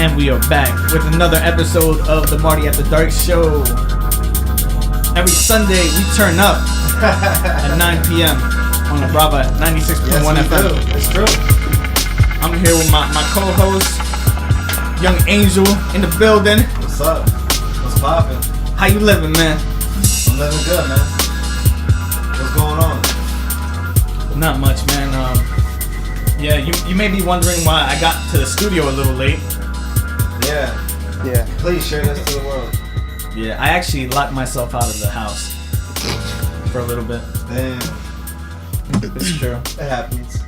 And we are back with another episode of the Marty After Dark show. Every Sunday we turn up at 9 p.m. on the Brava 96.1 FM. It's true. I'm here with my co-host, Young Angel, in the building. What's up? What's poppin'? How you living, man? I'm living good, man. What's going on? Not much, man. Yeah, you may be wondering why I got to the studio a little late. Yeah. Please share this to the world. Yeah, I actually locked myself out of the house for a little bit. Damn. It's true. It happens.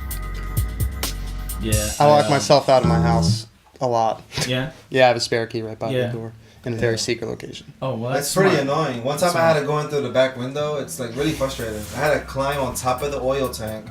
Yeah. I lock myself out of my house a lot. Yeah? Yeah, I have a spare key right by the door in a very secret location. Oh, well, that's pretty annoying. One time I had to go in through the back window. It's like really frustrating. I had to climb on top of the oil tank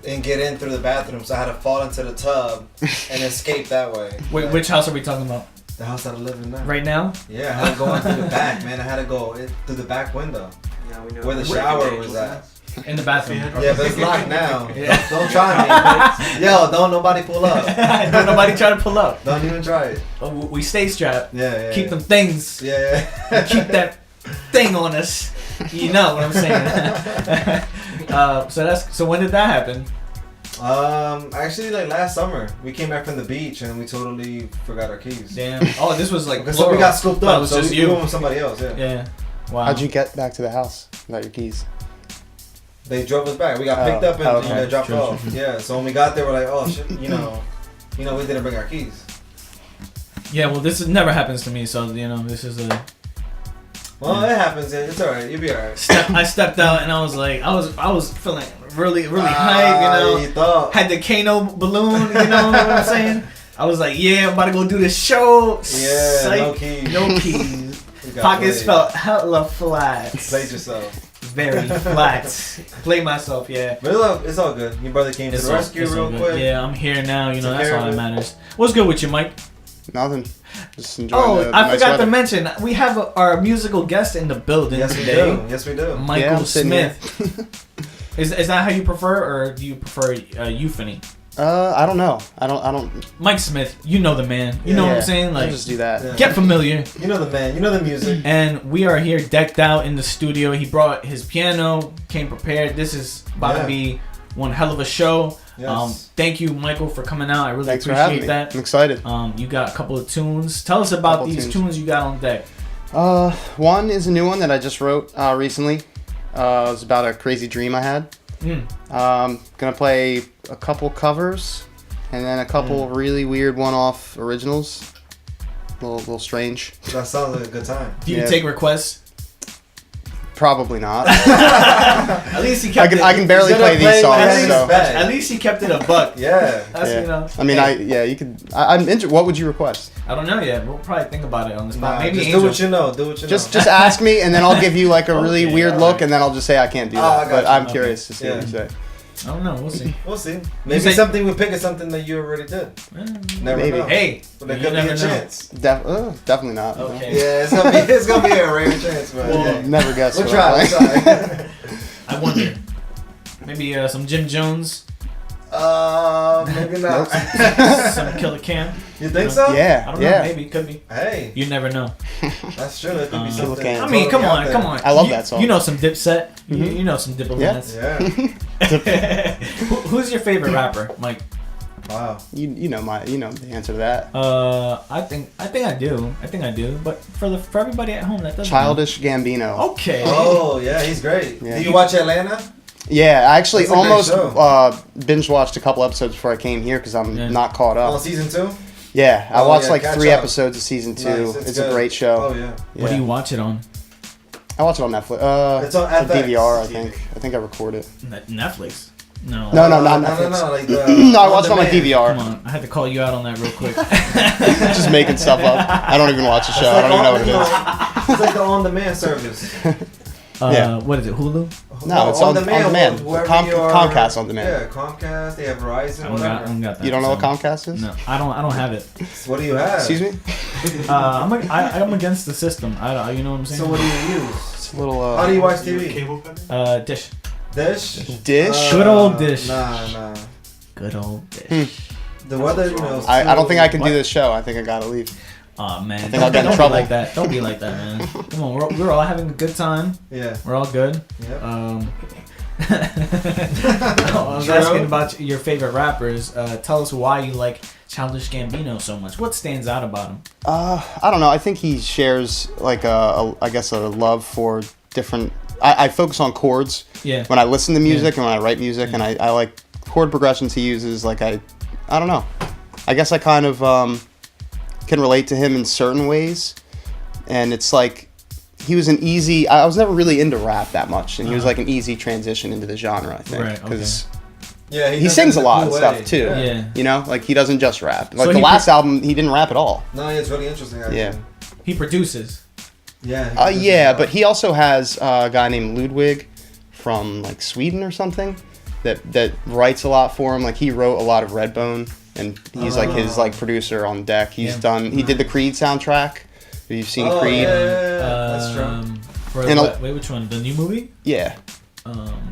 and get in through the bathroom, so I had to fall into the tub and escape that way. Wait, which house are we talking about? The house that I live in now. Right now? Yeah, I had to go in through the back, man. I had to go through the back window. Yeah, we know where the shower was at. In the bathroom. Yeah, but it's locked now. Yeah. Don't try me. Yo, don't nobody pull up. Don't nobody try to pull up. Don't even try it. We stay strapped. Yeah. Keep them things. Yeah. Keep that thing on us. You know what I'm saying. So when did that happen? Actually, like last summer, we came back from the beach and we totally forgot our keys. Damn. Oh, this was like so we got scooped up. It was so just we you went with somebody else. Yeah. Yeah. Wow. How'd you get back to the house without your keys? They drove us back. We got picked up and they dropped off. True. Yeah. So when we got there, we're like, oh shit, you know, we didn't bring our keys. Yeah. Well, this never happens to me, so this is a. Well, it happens. It's alright. You'll be alright. I stepped out and I was like, I was feeling really hype, You thought. Had the Kano balloon, you know what I'm saying? I was like, yeah, I'm about to go do this show. Yeah, Psych. no keys. No keys. Pockets felt hella flat. Played yourself. Very flat. Played myself, yeah. But it's all good. Your brother came to the rescue real quick. Yeah, I'm here now. That's all that matters. What's good with you, Mike? Nothing. Just enjoying the I nice forgot weather. to mention, we have our musical guest in the building today. Yes, we do. Michael Smith. Is that how you prefer, or do you prefer Euphony? I don't know. I don't. Mike Smith, you know the man. You know what I'm saying? Like, I'll just do that. Yeah. Get familiar. You know the man. You know the music. And we are here decked out in the studio. He brought his piano, came prepared. This is about to be one hell of a show. Yes. Thank you, Michael, for coming out. I really Thanks appreciate for having that. Me. I'm excited. You got a couple of tunes. Tell us about these tunes you got on deck. One is a new one that I just wrote recently. It was about a crazy dream I had. Gonna play a couple covers and then a couple really weird one-off originals. A little strange. That sounds like a good time. Do you take requests? Probably not. At least he kept I can barely play these songs. At least he kept it a buck. Yeah. That's, I mean, you could. I'm interested. What would you request? I don't know yet. We'll probably think about it on the spot. Maybe just Angel. do what you know. Just ask me, and then I'll give you like a really weird look, and then I'll just say I can't do that. But I'm curious to see what you say. I don't know. We'll see. We'll see. Maybe something we pick is something that you already did. Never know. Hey, but there could be a chance. Definitely not. Okay. Yeah, it's gonna be a rare chance, man. Well, never guess. We'll try. I wonder. Maybe some Jim Jones. Maybe not. Some Killer Cam. You think so? Yeah. I don't know. Maybe it could be. Hey. You never know. That's true. It could be something. I mean, come on. I love that song. You know some Dipset. You know some Diplomats. Yeah. Who's your favorite rapper, Mike? Wow. You know the answer to that. I think I do. But for everybody at home that doesn't. Childish Gambino. Okay. Oh yeah, he's great. Yeah. Do you watch Atlanta? Yeah, I actually almost binge watched a couple episodes before I came here because I'm not caught up. On season 2? Yeah, I watched 3 episodes of season 2. Nice, it's a great show. Oh yeah. What do you watch it on? I watch it on Netflix. It's on FX. DVR, I think. I think I record it. Netflix. No. No, not Netflix. No, like no, I watch it on my DVR. Come on, I had to call you out on that real quick. Just making stuff up. I don't even watch the show. I don't even know what it is. It's like the on-demand service. What is it? Hulu? No, it's on demand. Comcast on demand. Yeah, Comcast. They have Verizon. I don't got that. You don't know what Comcast is? No, I don't have it. What do you have? Excuse me? I'm against the system. You know what I'm saying? So what do you use? It's a little. How do you watch TV? Cable company? Dish. Dish? Dish? Good old Dish. Nah. Good old Dish. The weather, you know. I don't think I can What? do this show. I think I gotta leave. Oh man, I think I'll get in don't trouble. be like that. Don't be like that, man. Come on, we're all having a good time. Yeah. We're all good. Yep. I was asking about your favorite rappers. Tell us why you like Childish Gambino so much. What stands out about him? I don't know. I think he shares like I guess a love for different. I focus on chords. Yeah. When I listen to music and when I write music, and I like chord progressions he uses. Like I don't know. I guess I kind of can relate to him in certain ways, and it's like he was an easy. I was never really into rap that much, and he was like an easy transition into the genre. I think Right, because Yeah, he sings a lot and cool stuff way. too. Yeah. You know, like he doesn't just rap. Like So the he last album, he didn't rap at all. No, it's really interesting. Actually. Yeah. He produces. Yeah. Yeah, but he also has a guy named Ludwig from like Sweden or something that writes a lot for him. Like he wrote a lot of Redbone, and he's like his like producer on deck. He did the Creed soundtrack. Have you seen Creed? Yeah, that's true. For And wait, which one? The new movie? Yeah.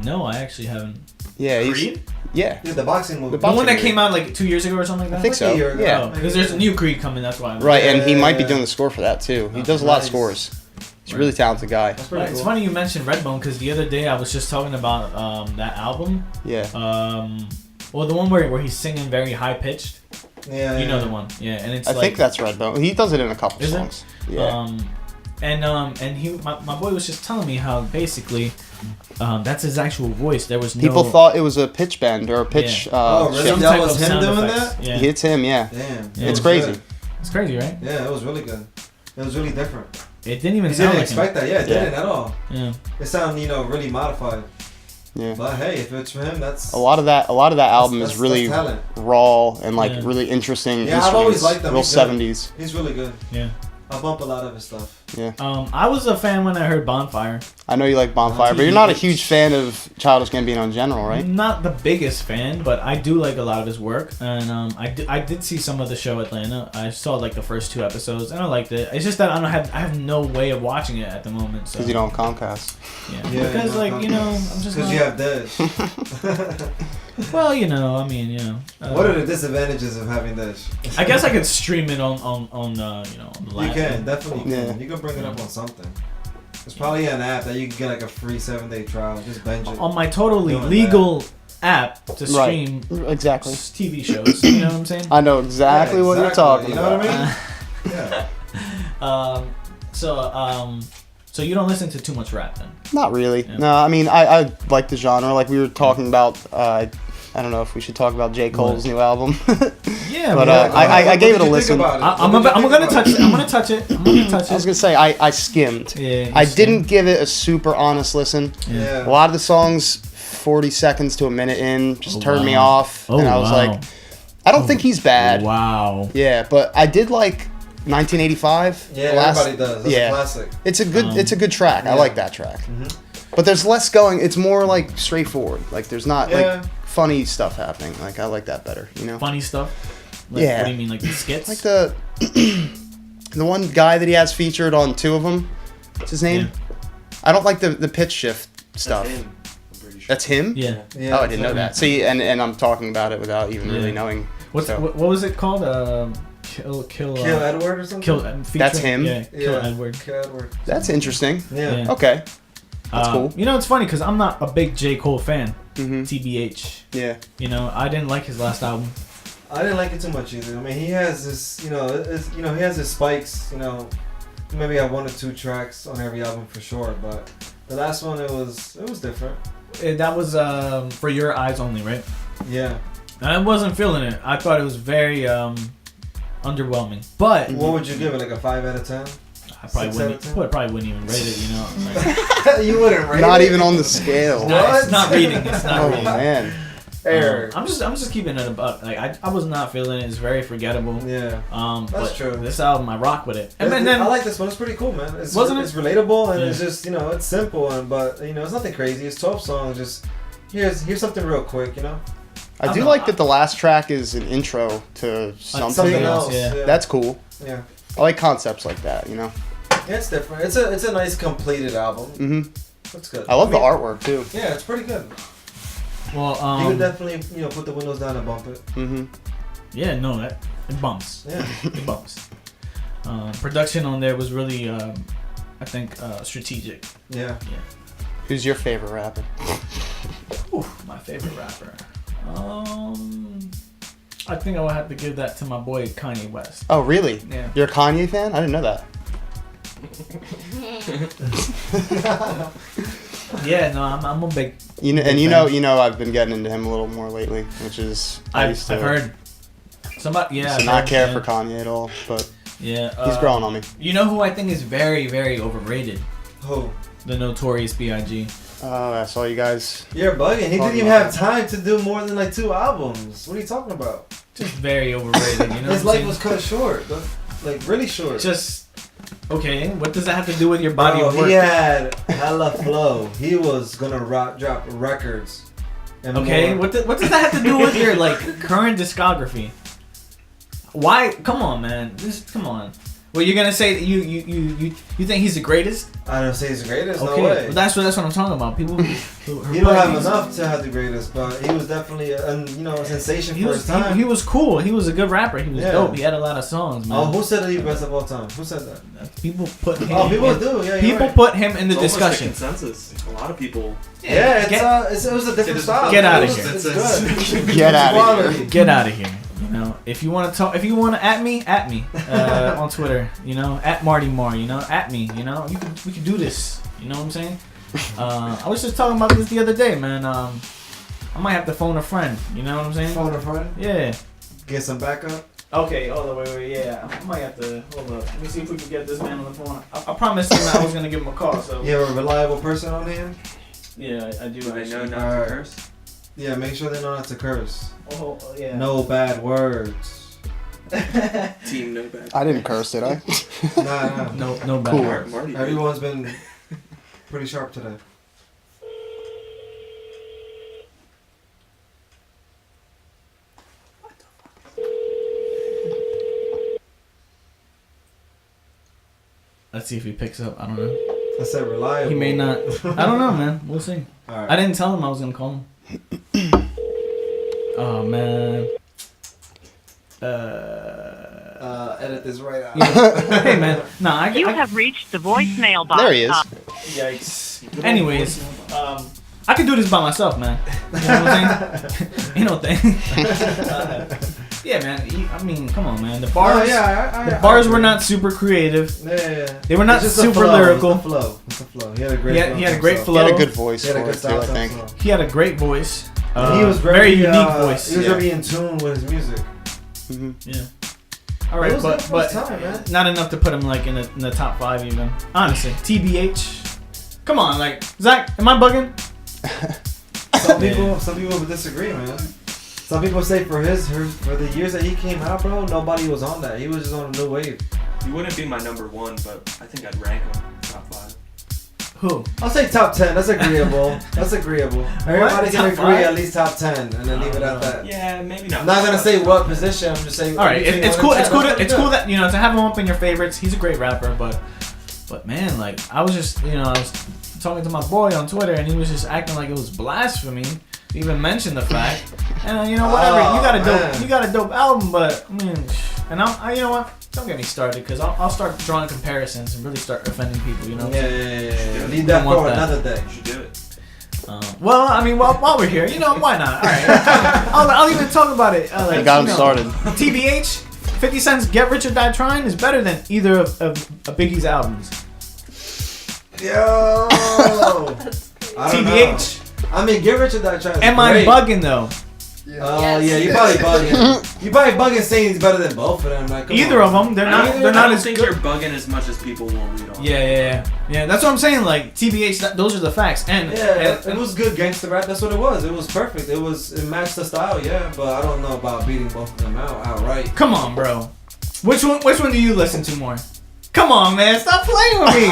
No, I actually haven't. Yeah. Creed? Yeah. Yeah, the boxing movie. The The boxing one that movie. came out like 2 years ago or something like that? I think so. Like a year ago. Yeah. Because there's a new Creed coming, that's why. Right, and he might be Yeah. doing the score for that too. He does a lot of Nice. scores. He's a really talented guy. That's pretty It's cool. funny you mentioned Redbone because the other day I was just talking about that album. Yeah. Well, the one where he's singing very high pitched. Yeah. You know the one, yeah. And it's I like, think that's Redbone. He does it in a couple Is it? songs. Yeah. And he my boy was just telling me how basically that's his actual voice. There was no People thought it was a pitch bend or a pitch. Oh, really? shift. some That type was of him sound doing effects. that? Yeah. It's him, yeah. Damn. Yeah. It's It was crazy. good. It's crazy, right? Yeah, it was really good. It was really different. It didn't even You sound didn't like expect that. Yeah, it Yeah. didn't at all. him. It sounded, really modified. Yeah. But hey, if it's for him, that's A lot of that album that's is really talent. raw and like Yeah. really interesting. Yeah, I've always instruments, liked them. Real He's good. 70s. He's really good. Yeah. I bump a lot of his stuff. Yeah. I was a fan when I heard Bonfire. I know you like Bonfire, but you're not a huge fan of Childish Gambino in general, right? Not the biggest fan, but I do like a lot of his work. And I did see some of the show Atlanta. I saw like the first 2 episodes, and I liked it. It's just that I have no way of watching it at the moment. So Because you don't have Comcast. Yeah. Yeah, Because no, I'm just Because not, you have Dish. well, I mean, What are the disadvantages of having Dish? I guess I could stream it on the You laptop. can, definitely Yeah. can. You can bring it up on something. There's probably an app that you can get like a free 7-day trial. Just binge it. On my totally Doing legal app to Right. stream Exactly. TV shows. You know what I'm saying? I know exactly what you're talking You know about. what I mean? Yeah. So you don't listen to too much rap then? Not really. Yeah. No, I mean, I like the genre. Like we were talking about, I don't know if we should talk about J. Cole's new album. Yeah, But, man. I gave it a listen. I'm gonna touch it. I'm gonna touch it. I was going to say, I skimmed. Yeah, I didn't give it a super honest listen. Yeah. A lot of the songs, 40 seconds to a minute in, just turned me off. Oh, and I was wow. like, I don't think he's bad. Wow. Yeah, but I did like 1985. Yeah, the last- everybody does. That's yeah. a classic. It's a good track. I Yeah. like that track. Mhm. But there's less going. It's more like straightforward. Like there's not Yeah. like funny stuff happening. Like I like that better. You know. Funny stuff. Like, Yeah. What do you mean, like the skits? Like the the one guy that he has featured on 2 of them. What's his name? I don't like the pitch shift stuff. That's him, I'm pretty sure. That's him? Yeah. Yeah, Oh, I didn't know that. See, and I'm talking about it without even really Yeah. knowing. What was it called? Kill Kill Edward or something? Kill. That's him? Yeah. Kill Edward. Kill Edward. That's interesting. Yeah. Yeah. Okay. That's cool. It's funny because I'm not a big J. Cole fan. Mm-hmm. TBH. Yeah. I didn't like his last album. I didn't like it too much either. I mean, he has this, he has his spikes. Maybe have 1 or 2 tracks on every album for sure. But the last one, it was different. That was For Your Eyes Only, right? Yeah. I wasn't feeling it. I thought it was very underwhelming. But What would you give it? Like a 5 out of 10? I probably 6 out of 10? wouldn't even rate it. Like, You wouldn't rate Not it? even on the scale. it's not reading. It's not Oh reading. man. Error. I'm just keeping it about like I was not feeling it. It's very forgettable. Yeah. That's That's true. This album, I rock with it. And then I like this one. It's pretty cool, man. It's relatable and it's just it's simple but it's nothing crazy. It's 12 songs. Just here's something real quick. I do like that the last track is an intro to something. Something else. Yeah. That's cool. Yeah. I like concepts like that. Yeah, it's different. It's a nice completed album. Mm-hmm. That's good. I love the artwork too. Yeah, it's pretty good. well, You could definitely put the windows down and bump it. Mm-hmm. Yeah, no, it bumps. Yeah. It bumps. Production on there was really, I think, strategic. Yeah. Who's your favorite rapper? Ooh, my favorite rapper. I think I would have to give that to my boy Kanye West. Oh, really? Yeah. You're a Kanye fan? I didn't know that. Yeah, no, I'm a big. You know, big and fan. you know, I've been getting into him a little more lately, which is I've heard. Somebody, yeah. to I've not heard, care yeah. for Kanye at all, but Yeah, he's growing on me. You know who I think is very, very overrated? Who? The Notorious B.I.G. Oh, I saw you guys. You're bugging. He didn't even have time to do more than like 2 albums. What are you talking about? Just very overrated. You know, His life was cut short, like really short. just okay. What does that have to do with your body Bro, of work? he had hella flow. He was gonna drop records. And Okay, more. what does that have to do with your like current discography? Why? Come on, man. Come on. Well, you're gonna say that you think he's the greatest? I don't say he's the greatest. Okay, No way. well, that's what I'm talking about. People who He don't have enough to have the greatest, but he was definitely a sensation for his time. He was cool. He was a good rapper. He was Yeah. dope. He had a lot of songs, man. Oh, who said that he's best of all time? Who said that? People put him. Oh, people do. Yeah, you're People right. put him in the It's almost discussion. a consensus. A lot of people. Yeah, it was a different Get- style. get outta It was- here. It's good. Get It's outta here. quality. Get out of here. You know, if you want to talk, if you want to at me on Twitter. You know, at Marty Moore. You know, at me. You know, we can do this. You know what I'm saying? I was just talking about this the other day, man. I might have to phone a friend. You know what I'm saying? Phone a friend. Yeah. Get some backup. Okay, hold on, wait, yeah. I might have to, hold up. Let me see if we can get this man on the phone. I promised him that I was going to give him a call, so. You have a reliable person on hand? Yeah, I do. Do they know actually. not Alright. to curse? Yeah, make sure they know not to curse. Oh, yeah. No bad words. Team no bad. I didn't curse, did I? Nah. No bad Cool. words. Marty did. Everyone's been pretty sharp today. Let's see if he picks up. I don't know. I said reliable. He may not. I don't know, man. We'll see. Alright. I didn't tell him I was going to call him. Oh, man. Edit this right out. Yeah. Hey, man. Nah, I You have reached the voicemail box. There he is. Yikes. Anyways, I could do this by myself, man. You know what I'm saying? Ain't no thing. Yeah, man. I mean, come on, man. The bars, the bars were not super creative. Yeah. They were not It's just the super flow. lyrical. It's the flow. It's the flow. He had a great He had- flow. he had a great himself. flow. He had a good voice He had a for good it too, style I to think. himself. He had a great voice. And he was very unique uh, voice. He was Yeah. very in tune with his music. Mm-hmm. Yeah. All right, It was good for but his time, man. not enough to put him like in the top 5 even. Honestly, TBH. Come on, like Zach, am I bugging? Some people would disagree, man. Some people say for the years that he came out, bro, nobody was on that. He was just on a new wave. He wouldn't be my number one, but I think I'd rank him top 5. Who? I'll say top 10. That's agreeable. That's agreeable. Everybody can Top agree 5? at least top 10, and then leave it at that. Yeah, maybe not. I'm not gonna say what position. I'm just saying. All right, between it's 1 cool. and It's 10, cool. that's It's pretty cool good. that to have him up in your favorites. He's a great rapper, but man, like I was just I was talking to my boy on Twitter, and he was just acting like it was blasphemy to even mention the fact. And whatever, Oh, man. you got a dope album, but I mean, and you know what? Don't get me started, because I'll start drawing comparisons and really start offending people. You know. Yeah. Leave Don't that want for that. another day. You should do it. Well, I mean, while we're here, why not? All right, I'll even talk about it. He got him started. TBH, 50 Cent's "Get Rich or Die Trying" is better than either of Biggie's albums. Yo. I don't know. TBH. I mean, Get Rich or Die Trying. Am I bugging though? Oh yeah, you probably bugging. You probably bugging saying he's better than both of them. Like, come Either on. of them, they're I not. don't- They're I not don't as think good. you're bugging as much as people will read on. Yeah. That's what I'm saying. Like TBH, those are the facts. And Yeah, it was good gangster rap. That's what it was. It was perfect. It matched the style. Yeah, but I don't know about beating both of them out outright. come on, bro. Which one do you listen to more? Come on, man, stop playing with me.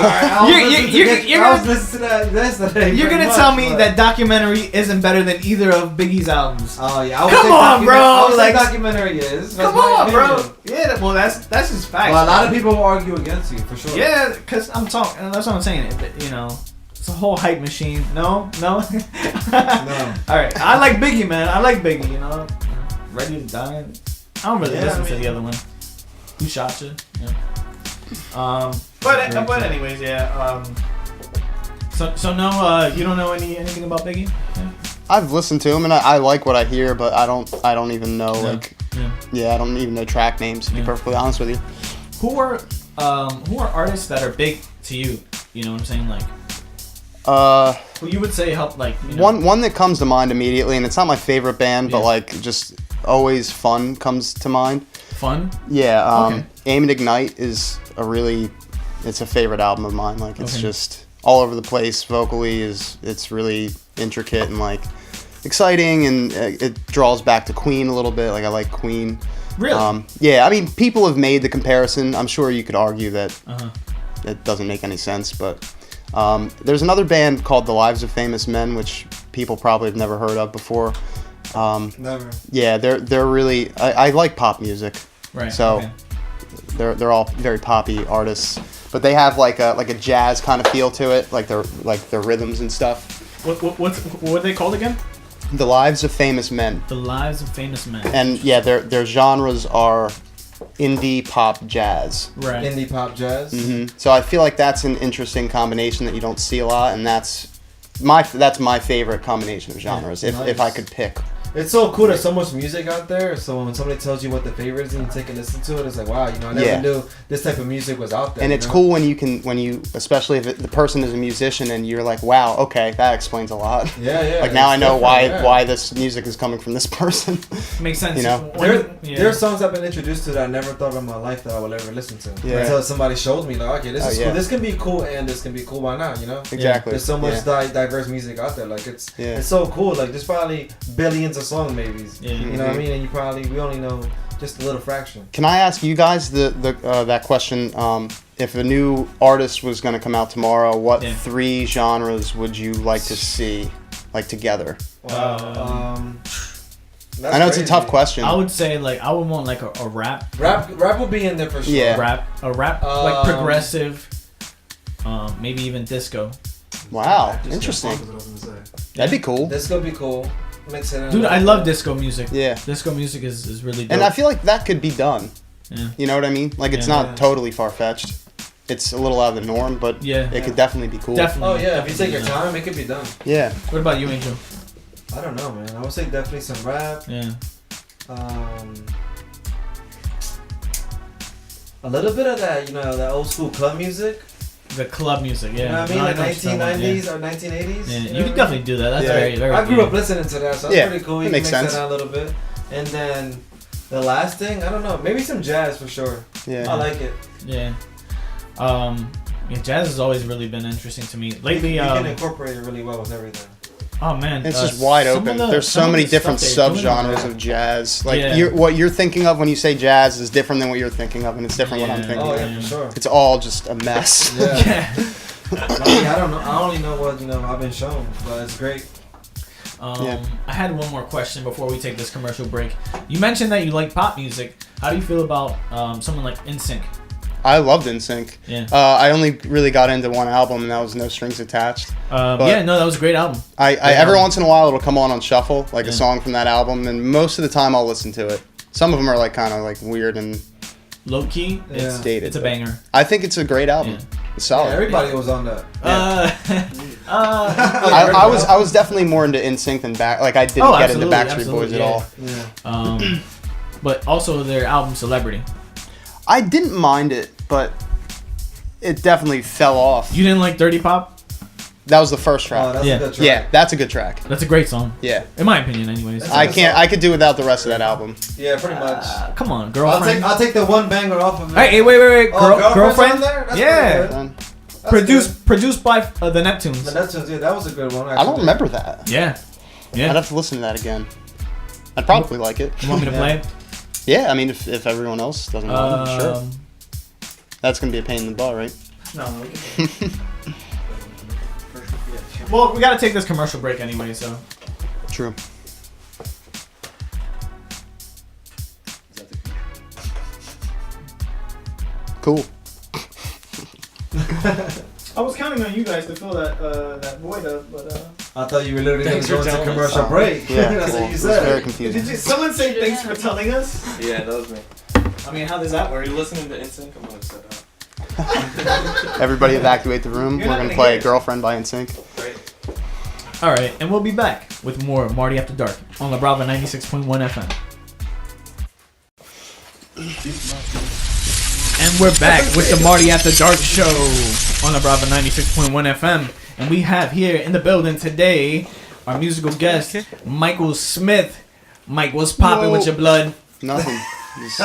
You're gonna tell me that documentary isn't better than either of Biggie's albums. Oh yeah, I would Come say on, bro, I would say like- documentary is. That's Come my on, opinion. bro. Yeah, well, that's just facts. Well, a lot of people will argue against you for sure. Yeah, because I'm talking. That's what I'm saying. It's a whole hype machine. No. No. All right, I like Biggie, man. I like Biggie. Ready to Die. I don't really Yeah, listen I to mean- the other one. Who shot you? Yeah. But anyways, yeah. So no, you don't know anything about Biggie? Yeah. I've listened to him and I like what I hear, but I don't even know Yeah. I don't even know track names to be Yeah. perfectly honest with you. Who are artists that are big to you? You know what I'm saying? Like, who you would say help? Like, you know, One that comes to mind immediately, and it's not my favorite band, but Yeah. like just always fun comes to mind. Fun. Yeah, Okay. Aim and Ignite is it's a favorite album of mine. Like it's Okay. just all over the place vocally. It's really intricate and like exciting, and it draws back to Queen a little bit. Like I like Queen. Really? Yeah, I mean people have made the comparison. I'm sure you could argue that Uh-huh. it doesn't make any sense, but there's another band called The Lives of Famous Men, which people probably have never heard of before. Never. Yeah, they're really. I like pop music, Right. so okay. they're all very poppy artists, but they have like a jazz kind of feel to it, like their rhythms and stuff. What are they called again? The Lives of Famous Men, The Lives of Famous Men. and yeah, their genres are indie pop jazz. Right. Indie pop jazz. So I feel like that's an interesting combination that you don't see a lot, and that's my favorite combination of genres. Yeah, If I nice. could pick. It's so cool. There's so much music out there. So when somebody tells you what the favorite is and you take a listen to it, it's like, wow, I never Yeah. knew this type of music was out there. And it's cool when you, especially if the person is a musician and you're like, wow, okay, that explains a lot. Yeah. Like now I it's know different, why this music is coming from this person. Makes sense. You know? There are songs I've been introduced to that I never thought in my life that I would ever listen to. Yeah. Until somebody showed me, like, okay, this is yeah. cool. This can be cool and this can be cool. Why not? You know? Exactly. There's so much Yeah. diverse music out there. Like it's Yeah. it's so cool. Like there's probably billions of songs, maybe. Yeah. You know what I mean? And we only know just a little fraction. Can I ask you guys that question? If a new artist was going to come out tomorrow, what Yeah. 3 genres would you like to see, like together? That's I know it's a crazy. tough question. I would say like I would want like a rap. Rap will be in there for sure. Yeah. A rap like progressive. Maybe even disco. Wow, Just interesting. that's what I was gonna say. That'd be cool. This gonna be cool. Mix it in. Dude, I love disco music. Yeah. Disco music is really dope. And I feel like that could be done. Yeah. You know what I mean? Like it's Yeah. not totally far fetched. It's a little out of the norm, but Yeah. it could definitely be cool. Definitely. Oh yeah, if you take definitely, your time, it could be done. Yeah. What about you, Angel? I don't know, man. I would say definitely some rap. Yeah. A little bit of that, that old school club music. The club music, yeah. You know what I mean? No, Like know what you're talking 1990s about, or 1980s. yeah. You Yeah, know you what could I definitely do that. That's Yeah. very, very I grew good. up listening to that, so that's Yeah, pretty cool. You that can makes mix sense. that out a little bit. And then the last thing, I don't know, maybe some jazz for sure. Yeah. I like it. Yeah. Yeah, jazz has always really been interesting to me. Lately, You can incorporate it really well with everything. oh man, It's just wide some open. of the- There's some so of many the different stuff they're doing subgenres with of jazz. Like Yeah. what you're thinking of when you say jazz is different than what you're thinking of, and it's different what I'm Yeah. thinking Oh of. yeah, for sure. It's all just a mess. Yeah. Yeah. I don't know. I only know what I've been shown, but it's great. Yeah. I had one more question before we take this commercial break. You mentioned that you like pop music. How do you feel about someone like NSYNC? I loved NSYNC. Yeah. I only really got into one album, and that was No Strings Attached. Yeah, no, that was a great album. I every once in a while it'll come on shuffle, like Yeah. a song from that album, and most of the time I'll listen to it. Some of them are like kind of like weird and Low key, Yeah. it's dated. It's a but banger. I think it's a great album. Yeah. It's Yeah, solid. everybody was on that. I was definitely more into NSYNC than back. Like I didn't get into Backstreet Boys at all. Yeah. But also their album Celebrity. I didn't mind it, but it definitely fell off. You didn't like Dirty Pop? That was the first track. Oh, that's Yeah. a good track. Yeah, that's a good track. That's a great song. Yeah. In my opinion, anyways. That's I can't. I could do without the rest of that album. Yeah, pretty much. Come on, girlfriend. I'll take the one banger off of it. Hey, wait. Oh, Girlfriend? on there? That's Yeah. pretty good. Done. That's Produced by the Neptunes. good. The Neptunes, yeah, that was a good one. I don't remember that. Yeah. I'd Yeah. have to listen to that again. I'd probably like it. You want me to play it? Yeah, I mean, if everyone else doesn't want it, sure. Um, That's gonna be a pain in the butt, right? No, we can. Well, we gotta take this commercial break anyway, so. True. Cool. I was counting on you guys to fill that void up, but I thought you were literally going Thanks to go for into telling commercial us. break. Yeah, That's cool. what you It was very said. confusing. Did someone say thanks for telling us? Yeah, that was me. I mean, how does that Are work? you listening to NSYNC? I'm gonna set up. Everybody evacuate the room. You're We're not gonna gonna play hear it. Girlfriend by NSYNC. Right. All right, and we'll be back with more Marty After Dark on La Brava 96.1 FM. And we're back with the Marty After Dark show on La Brava 96.1 FM. And we have here in the building today our musical guest, Michael Smith. Mike, what's popping with your blood? Nothing. Just-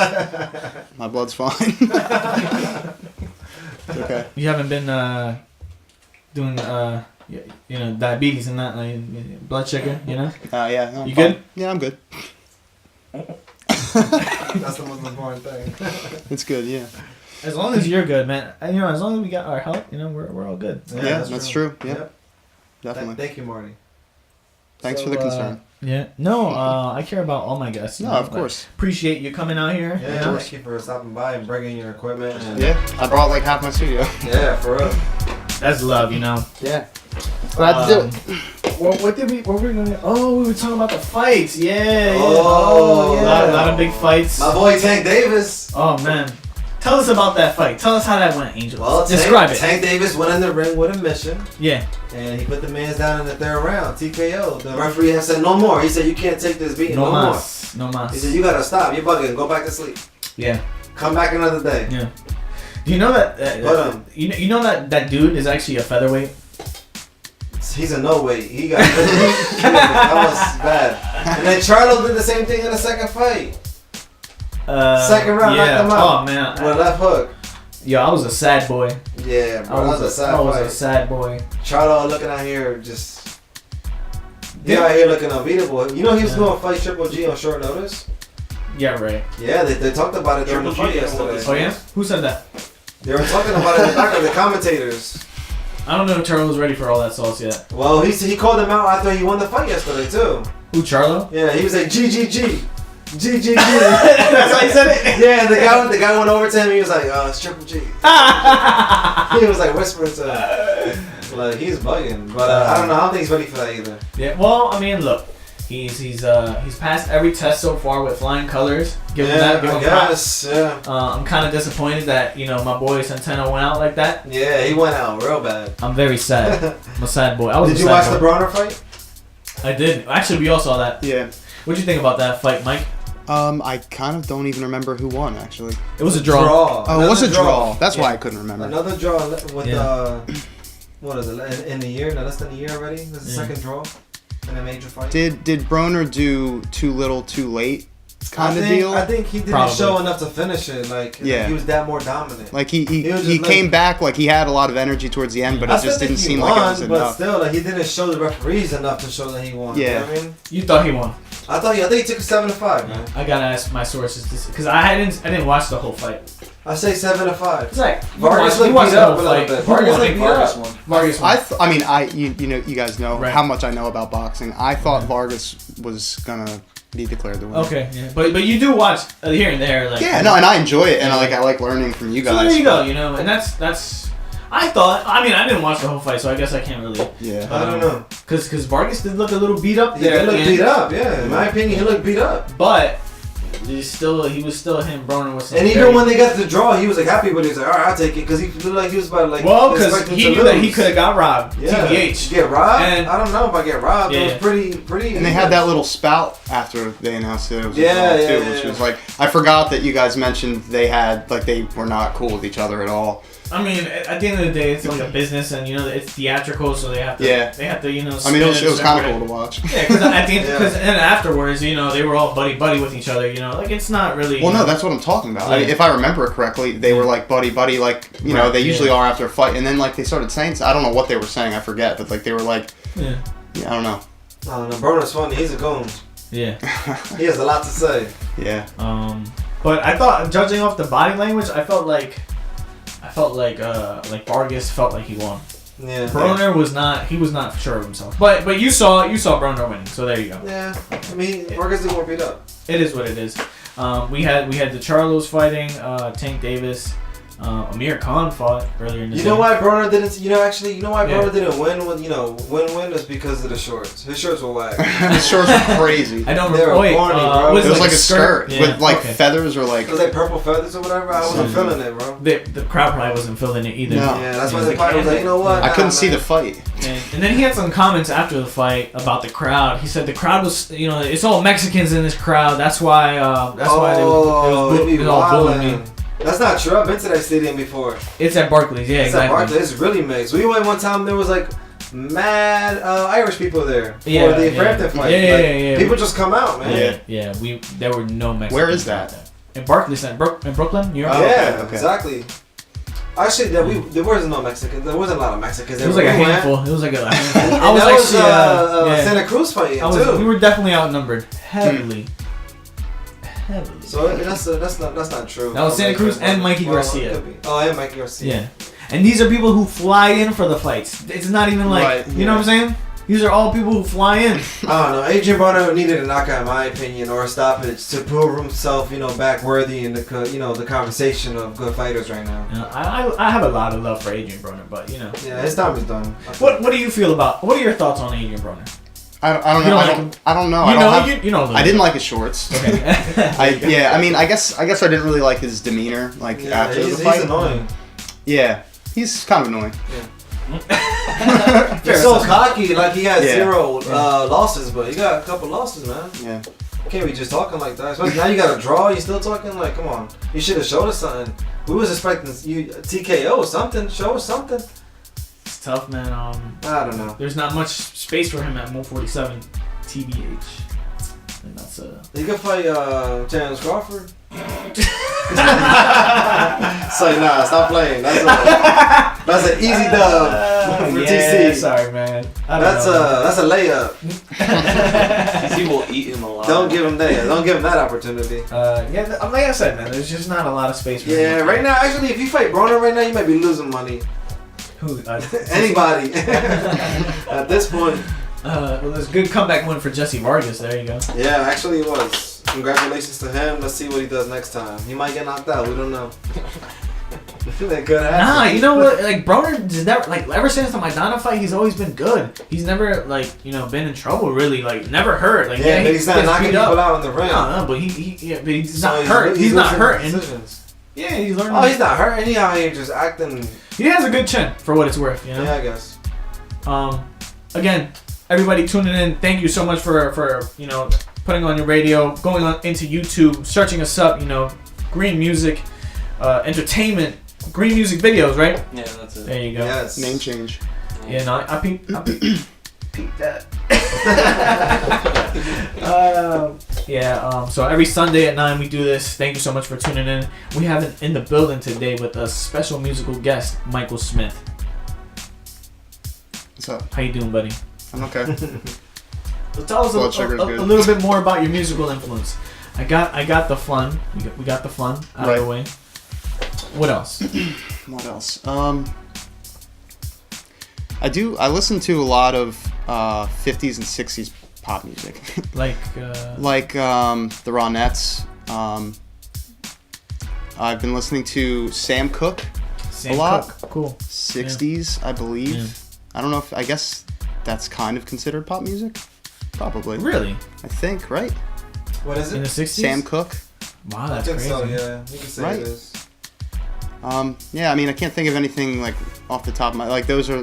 my blood's fine. It's okay. You haven't been doing, diabetes and that, like blood sugar, you know? Yeah. No, I'm You fine. good? Yeah, I'm good. That's the most important thing. It's good. Yeah. As long as you're good, man. And, as long as we got our health, we're all good. Yeah, that's true. Yeah, Yep. definitely. Thank you, Marty. Thanks So, for the concern. Yeah. No, I care about all my guests. No, of course. Appreciate you coming out here. Yeah, thank you for stopping by and bringing your equipment. And Yeah, I brought like half my studio. Yeah, for real. That's love, Yeah. Glad to do it. What were we gonna? Oh, we were talking about the fights. Yeah. Oh, yeah. yeah. A lot of big fights. My boy Tank Davis. Oh man, tell us about that fight. Tell us how that went, Angel. Well, Describe it. Tank Davis went in the ring with a mission, Yeah. and he put the man's down in the third round, TKO. The referee has said no more. He said you can't take this beating no more. No mas. He said you gotta stop. You're bugging. Go back to sleep. Yeah. Come back another day. Yeah. Do you know that? You know that dude is actually a featherweight. He's a no weight. He got that was bad. And then Charlo did the same thing in the second fight. Second round, knocked him out. Oh man. With a left hook. Yo, I was a sad boy. Yeah, bro. That was a sad I was fight. a sad boy. Charlo looking out here just. He out here looking unbeatable. You know he was going to fight Triple G on short notice? Yeah, right. Yeah, they talked about it during the Triple fight G, yesterday. Oh yeah? Who said that? They were talking about it in the back of the commentators. I don't know if Charlo was ready for all that sauce yet. Well, he called him out after he won the fight yesterday too. Who, Charlo? Yeah, he was like GGG. GGG. That's how he said it? Yeah, the guy went over to him. He was like, it's Triple G. He was like whispering to him. Like, he's bugging. But I don't know. I don't think he's ready for that either. Yeah. Well, I mean, look, he's passed every test so far with flying colors. Give him that. Give him props. Yeah. I'm kind of disappointed that my boy Santana went out like that. Yeah, he went out real bad. I'm very sad. I'm a sad boy. I was. Did a you sad watch boy. the Broner fight? I did. Actually, we all saw that. Yeah. What'd you think about that fight, Mike? I kind of don't even remember who won actually. It was a draw. Oh, it was a Another draw. That's Yeah. why I couldn't remember. Another draw with Yeah. what is it? In a year? No, less than a year already. This is the Yeah. second draw in a major fight. Did Broner do too little, too late kind of deal? I think he didn't Probably. show enough to finish it. Like, Yeah. he was that more dominant. Like he was just came like- back like he had a lot of energy towards the end, but I it still just think didn't he seem won, like it was but enough. still, like, he didn't show the referees enough to show that he won. Yeah. You know what I mean? You thought he won. I think he took 7-5, man. I gotta ask my sources because I didn't watch the whole fight. I say 7-5. It's like Vargas you looked watched beat the up whole a little fight. bit. Who Vargas won? looked beat Vargas up. won. Vargas won. You guys know Right. how much I know about boxing. I thought Vargas was gonna be declared the winner. Okay, yeah, but you do watch here and there, like Yeah, no, and I enjoy it, and I like learning from you So guys. there you go, and that's. I thought. I mean, I didn't watch the whole fight, so I guess I can't really. Yeah. I don't know. Cause Vargas did look a little beat up He there. looked man. beat up, yeah. In my opinion, he looked beat up. But he was still him. Broner was. And even when they got the draw, he was like happy, but he was like, all right, I'll take it, because he looked like he was about to like. because expecting he to knew that he lose. could have got robbed. Yeah. TBH. Get robbed? And- I don't know if I get robbed. Yeah. It was pretty. And they had that little spout after they announced it. It was a Yeah, draw, yeah, too, yeah, which yeah. was like I forgot that you guys mentioned they were not cool with each other at all. I mean, at the end of the day, it's like a business, and it's theatrical, so they have to. Yeah. They have to, I mean, it spin was it kind of separate. cool to watch. Yeah, because at the end, Yeah. and afterwards, they were all buddy with each other. Like it's not really. Well, no, that's what I'm talking about. Yeah. If I remember it correctly, they were like buddy, like Right, they usually yeah. are after a fight, and then like they started saying, I don't know what they were saying, I forget, but like they were like, Yeah. I don't know. I don't know. Broner's funny. He's a goon. Yeah. He has a lot to say. Yeah. But I thought, judging off the body language, I felt like Vargas felt like he won. Yeah. Broner was not. He was not sure of himself. But you saw Broner winning. So there you go. Yeah. I mean, Vargas didn't want beat up. It is what it is. We had the Charlos fighting Tank Davis. Amir Khan fought earlier in the You day. know why Broner didn't? You know why Broner didn't win? Win is because of the shorts. His shorts were whack. His shorts were crazy. I don't They were remember. corny, bro. Was It was like a skirt Yeah, with like okay. feathers or like. It was like purple feathers or whatever. I wasn't feeling it, bro. The crowd probably wasn't feeling it either. No. Yeah, that's why the fight was like, you know what? I couldn't see the fight. And then he had some comments after the fight about the crowd. He said the crowd was, it's all Mexicans in this crowd. That's why. It was all bullying me. That's not true. I've been to that stadium before. It's at Barclays. Yeah, It's exactly. at Barclays. It's really mixed. We went one time. There was like mad Irish people there for the Frampton fight. Yeah. People just come out, man. Yeah. There were no Mexicans. Where is that? In Barclays, in Brooklyn, New York. Yeah, okay. exactly. Actually, there wasn't no Mexicans. There wasn't a lot of Mexicans. It was like a handful. It was like a handful. I was actually Santa Cruz fighting too. We were definitely outnumbered heavily. So that's not true. That was Santa Cruz and Mikey Garcia. And Mikey Garcia. Yeah, and these are people who fly in for the fights. It's not even like you know what I'm saying. These are all people who fly in. I don't know. Adrian Broner needed a knockout, in my opinion, or a stoppage to prove himself, back worthy in the conversation of good fighters right now. I have a lot of love for Adrian Broner, but Yeah, his time is done. What do you feel about? What are your thoughts on Adrian Broner? I don't know. I don't know. I didn't like his shorts. Okay. I guess I didn't really like his demeanor after the fight. He's annoying. Yeah, he's kind of annoying. He's so cocky, like he has zero losses, but he got a couple losses, man. Yeah. Can't be just talking like that. Especially now you got a draw. You still talking like, come on. You should have showed us something. We was expecting you TKO or something. Show us something. It's tough, man. I don't know. There's not much space for him at 147, TBH. And that's You can fight Terrence Crawford. So nah, stop playing. That's an easy dub for TC. Sorry, man. That's a layup. TC will eat him alive. Don't give him that opportunity. Like I said, man, there's just not a lot of space for him. Yeah, right now, actually, if you fight Broner right now, you might be losing money. Who? Anybody at this point. Well, there's a good comeback win for Jesse Vargas. There you go. Yeah, actually, it was. Congratulations to him. Let's see what he does next time. He might get knocked out. We don't know. That could happen. Nah, you know what? Like Broner just never ever since the Maidana fight, he's always been good. He's never been in trouble really. Like never hurt. Like but he's not knocking people out in the ring. No, but he's not hurt. He's not hurting. Yeah, he's learning. Oh, he's not hurting. He's out here just acting. He has a good chin for what it's worth. You know? Yeah, I guess. Again, everybody tuning in. Thank you so much for putting on your radio, going on into YouTube, searching us up. Green Music, entertainment, Green Music videos, right? Yeah, that's it. There you go. Yes. Name change. Yeah, no, I peeped that. So every Sunday at 9 we do this. Thank you so much for tuning in. We have it in the building today with a special musical guest, Michael Smith. What's up? How you doing, buddy? I'm okay. So tell us a little bit more about your musical influence. I got the fun. We got the fun out of the way. What else? What else? I listen to a lot of 50s and 60s pop music. like the Ronettes. I've been listening to Sam Cooke a lot. Cool. 60s, I believe. Yeah. I don't know I guess that's kind of considered pop music. Probably. Really? I think, right? What is In it? the 60s? Sam Cooke. Wow, I that's think crazy. so, yeah. You can say Right. it is. Yeah, I mean, I can't think of anything like off the top of my those are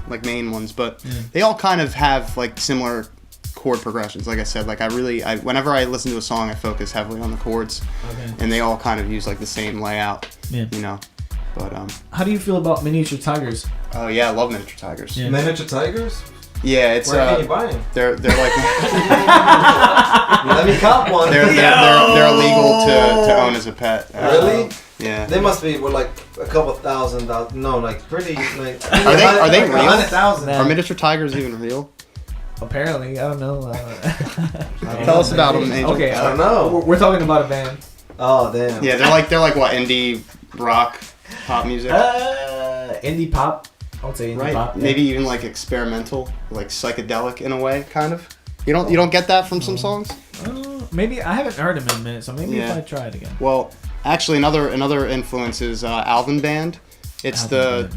like main ones, but they all kind of have like similar chord progressions. Like I said, like whenever I listen to a song, I focus heavily on the chords, and they all kind of use like the same layout. Yeah. But How do you feel about Miniature Tigers? oh yeah, I love Miniature Tigers. Yeah. Miniature Tigers? Yeah, it's Where can you buy them? they're like Let me cop one. they're illegal to own as a pet. Really? Yeah. They must be like a couple thousand. No, like pretty. Like, Are they real? 100,000. Are miniature tigers even real? Apparently, I don't know. Tell us about them, Angel. Okay, I don't know. We're talking about a band. Oh damn. Yeah, they're like what, indie rock pop music? Indie pop. I would say indie Right. pop. Yeah. Maybe even like experimental, like psychedelic in a way, kind of. You don't get that from some songs? Maybe I haven't heard them in a minute, so maybe Yeah. if I try it again. Well, Actually, another influence is Alvin Band. It's the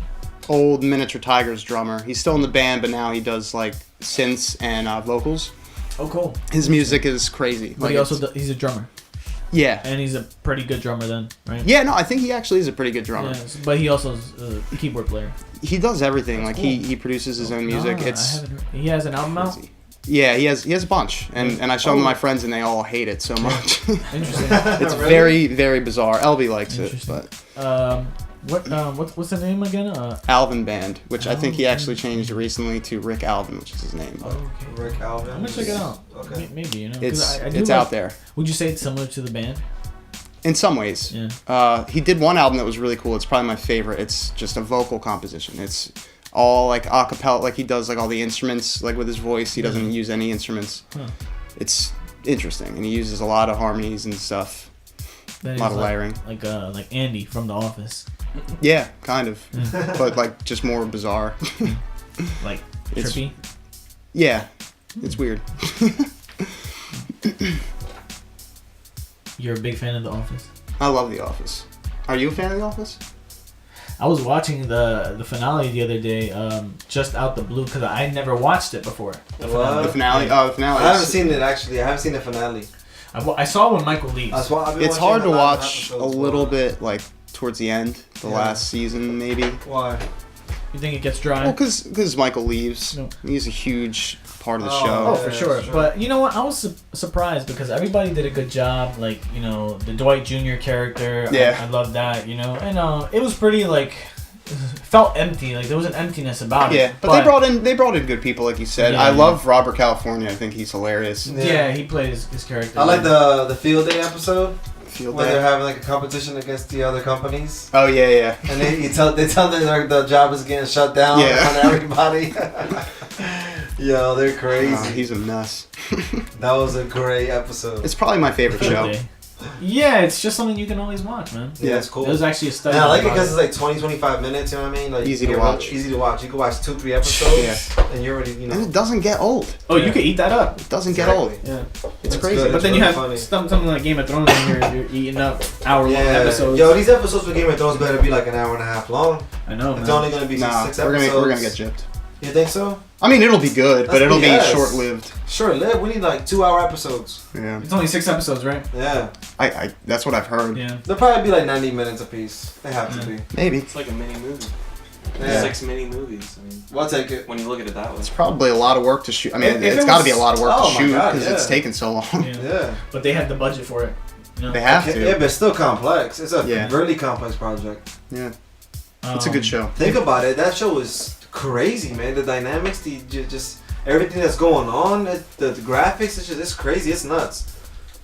old Miniature Tigers drummer. He's still in the band, but now he does like synths and vocals. Oh, cool. His music is crazy. But he's a drummer. Yeah. And he's a pretty good drummer then, right? Yeah, no, I think he actually is a pretty good drummer. Yeah, but he also is a keyboard player. He does everything. That's like cool. he produces his own music. He has an album out? Yeah, he has a bunch, and I show them to my friends, and they all hate it so much. Interesting. It's very, very bizarre. LB likes it, but what's the name again? Alvin Band, which I think he actually changed recently to Rick Alvin, which is his name. But Okay. Rick Alvin. I'm gonna check it out. Okay. Maybe, you know. it's out there. Would you say it's similar to the band? In some ways. Yeah. He did one album that was really cool. It's probably my favorite. It's just a vocal composition. It's all like a cappella, like he does like all the instruments like with his voice. He doesn't use any instruments. Huh. It's interesting, and he uses a lot of harmonies and stuff. That A lot of is layering. Like Andy from The Office. Yeah, kind of. But like just more bizarre. Like It's- trippy. Yeah. It's weird. You're a big fan of The Office? I love The Office. Are you a fan of The Office? I was watching the finale the other day, just out the blue, because I never watched it before. The What? The finale? Oh, the finale. I haven't seen it actually. I haven't seen the finale. I saw when Michael leaves. That's why I've been It's watching hard to the last watch a episodes, little but- bit like towards the end, the Yeah. last season maybe. Why? You think it gets dry? Well, because Michael leaves. No. He's a huge part of the Oh, show. Oh, Yeah, for sure. sure. But you know what? I was surprised because everybody did a good job. Like, you know, the Dwight Jr. character. Yeah. I love that, you know. And it was pretty, like, it felt empty. Like, there was an emptiness about it. Yeah, but they brought in good people, like you said. Yeah, I yeah. love Robert California. I think he's hilarious. Yeah, he plays his character. I like the field day episode Field when day. they're having like a competition against the other companies, Oh yeah. and they tell them the job is getting shut down Yeah. on everybody. Yo, they're crazy. He's a mess. That was a great episode. It's probably my favorite Field show. Day. Yeah, it's just something you can always watch, man. Yeah, it's cool. There's actually a study. And I like it about because it's like 20-25 minutes, you know what I mean? Like Easy to you're watch. Easy to watch. You can watch 2-3 episodes, and you're already, you know. And it doesn't get old. Oh, you could eat that up. It doesn't get Exactly. old. Yeah. It's That's crazy. good. But then really you have funny. something like Game of Thrones and you're eating up hour-long episodes. Yo, these episodes for Game of Thrones better be like an hour and a half long. I know, man. It's only gonna be Nah, 6 we're episodes. gonna get gypped. You think so? I mean, it'll be good, but That's it'll be BS. short-lived. Short-lived. We need like 2-hour episodes. Yeah. It's only 6 episodes, right? Yeah. I that's what I've heard. Yeah. They'll probably be like 90 minutes apiece. They have to be. Maybe. It's like a mini movie. Yeah. 6 mini movies. I mean, We'll take it. when you look at it that way. It's probably a lot of work to shoot. I mean, If it's it got to was- be a lot of work Oh to my shoot God, because it's yeah. taken so long. Yeah. Yeah. But they have the budget for it. You know? They have to. Yeah, but it's still complex. It's a Yeah. really complex project. Yeah. It's a good show. Think about it. That show is crazy, man. The dynamics, just everything that's going on, the graphics, it's crazy. It's nuts.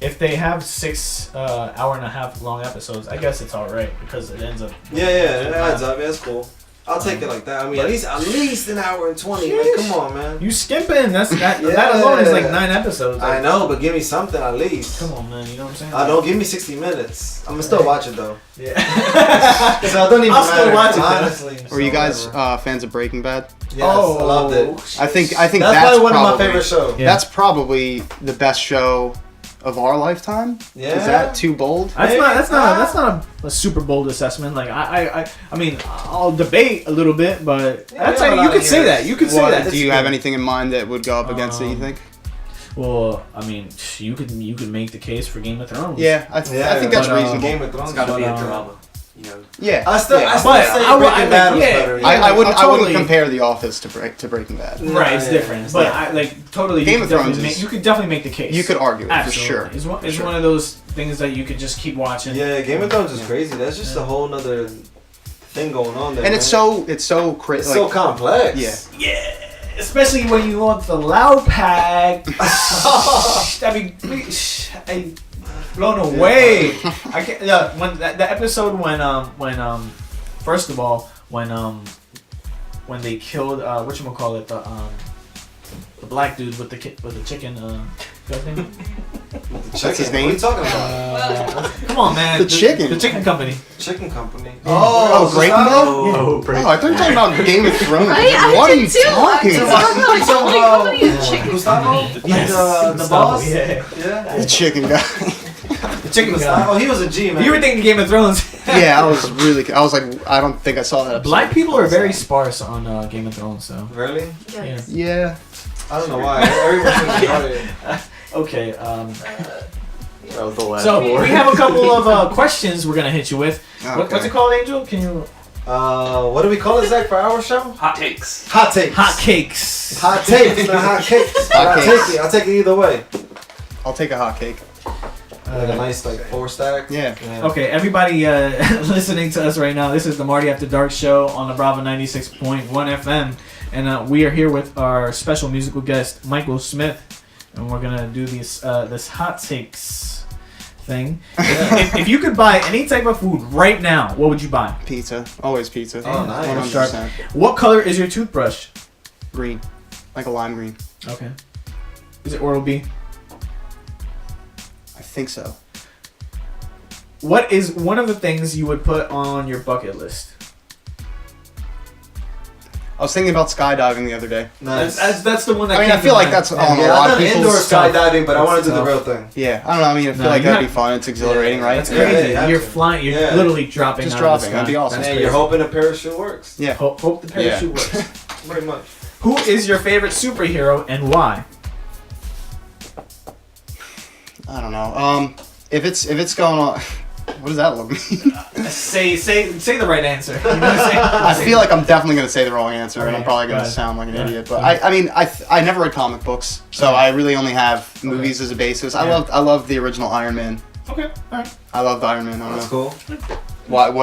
If they have 6 hour and a half long episodes, I guess it's all right because it ends up. Yeah, it adds up. Yeah, it's cool. I'll take it like that. I mean, at least an hour and 20, man. Sheesh. Come on, man. You skimping? That Yeah. alone is like 9 episodes. I know, but give me something at least. Come on, man. You know what I'm saying? I don't give me 60 minutes. I'm gonna still watch it though. Yeah. So I don't even I'll still matter, watch it, man. honestly. Were you So guys whatever. fans of Breaking Bad? Yes, I loved it. I think That's that's probably one of my probably- favorite shows. Yeah. That's probably the best show of our lifetime. Yeah. Is that too bold? That's not a super bold assessment. Like I mean, I'll debate a little bit, but Yeah, that's we have a you lot could of say years. that. You could say What, that. do you have anything in mind that would go up against it? You think? Well, I mean, you could make the case for Game of Thrones. Yeah, I think that's but, reasonable. Game of Thrones. It's got to be a But, drama. You know, Yeah, I still but say I would- Breaking Bad was yeah, better. yeah. I wouldn't totally- compare The Office to Breaking Bad. Right, it's Yeah, different. it's But different. I like totally. Game you of could definitely Thrones make- is- you could definitely make the case. You could argue it, for Absolutely. sure. It's one of those things that you could just keep watching. Yeah, Game of Thrones is Yeah. crazy. That's just a whole nother thing going on there. And man. it's so it's crazy. so complex. Yeah. Yeah, especially when you want the loud pack. I mean, I'm blown away. I can't. Yeah, when the episode when first of all when they killed whatchamacallit, the black dude with the chicken. What's his name? That's his name? What are you talking about? Come on, man. The chicken. The chicken company. Chicken Company. Oh, Breaking Bad? Oh, Oh, I thought you were talking about Game of Thrones. I What are did you too. talking I'm about? like, holy company of chicken. Gustavo? Yes. The boss? Yeah. Yeah. The chicken guy. chicken guy. Oh, he was a G, man. You were thinking Game of Thrones. Yeah, I was like, I don't think I saw that episode. Black people are very sparse on Game of Thrones, so. Really? Yeah. Yeah. I don't know why. Everyone should be Okay. That was the last So war. we have a couple of questions we're gonna hit you with. Okay. What's it called, Angel? Can you? What do we call it, Zach, for our show? Hot takes. Hot takes. Hot cakes. Hot takes, not hot cakes. Hot cakes. I'll take it either way. I'll take a hot cake. Like a nice 4-stack. Yeah. Okay, everybody listening to us right now, this is the Marty After Dark show on the Bravo 96.1 FM. And we are here with our special musical guest, Michael Smith. And we're going to do this hot takes thing. If you could buy any type of food right now, what would you buy? Pizza. Always pizza. Oh, nice. 100%. What color is your toothbrush? Green. Like a lime green. Okay. Is it Oral-B? I think so. What is one of the things you would put on your bucket list? I was thinking about skydiving the other day. Nice. That's the one that I mean, came I feel to like mind. that's on a I've lot of done people's indoor stuff. skydiving, but I want to do the Stuff. real thing. Yeah, I don't know. I mean, I feel No, like you that'd have- be fun. It's exhilarating, right? That's Yeah, crazy. you have You're to. flying. You're Yeah. literally dropping. Just out dropping. Of the That'd be sky. awesome. That's And crazy. you're hoping a parachute works. Yeah. Hope the parachute Yeah. works. Pretty much. Who is your favorite superhero and why? I don't know. If it's going on, what does that look mean? Say the right answer. You know what I'm saying? I feel like I'm definitely gonna say the wrong answer, and I'm Okay, probably go gonna ahead. sound like an Go ahead. idiot. But I mean, I never read comic books, so I really only have movies as a basis. I Yeah. love the original Iron Man. Okay, all right. I love the Iron Man. I don't That's know. cool. What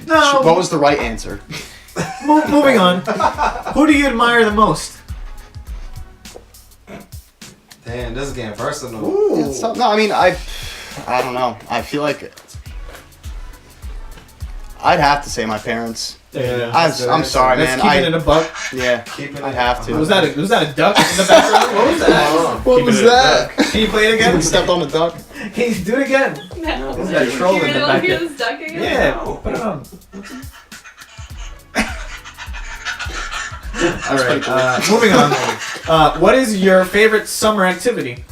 No. what was the right answer? Moving on. Who do you admire the most? Damn, this is getting personal. It's not- no, I mean I don't know. I feel like I'd have to say my parents. There you go. I'm sorry, Let's man. keep it in a buck. Yeah, Keeping I it- have to. Was that a duck in the background? What was that? What was that? Can you play it again? Stepped on the duck. Can you do it again? No. Is that troll You're in the gonna back hear there? this duck again? Yeah, put it on. All right. Moving on. What is your favorite summer activity?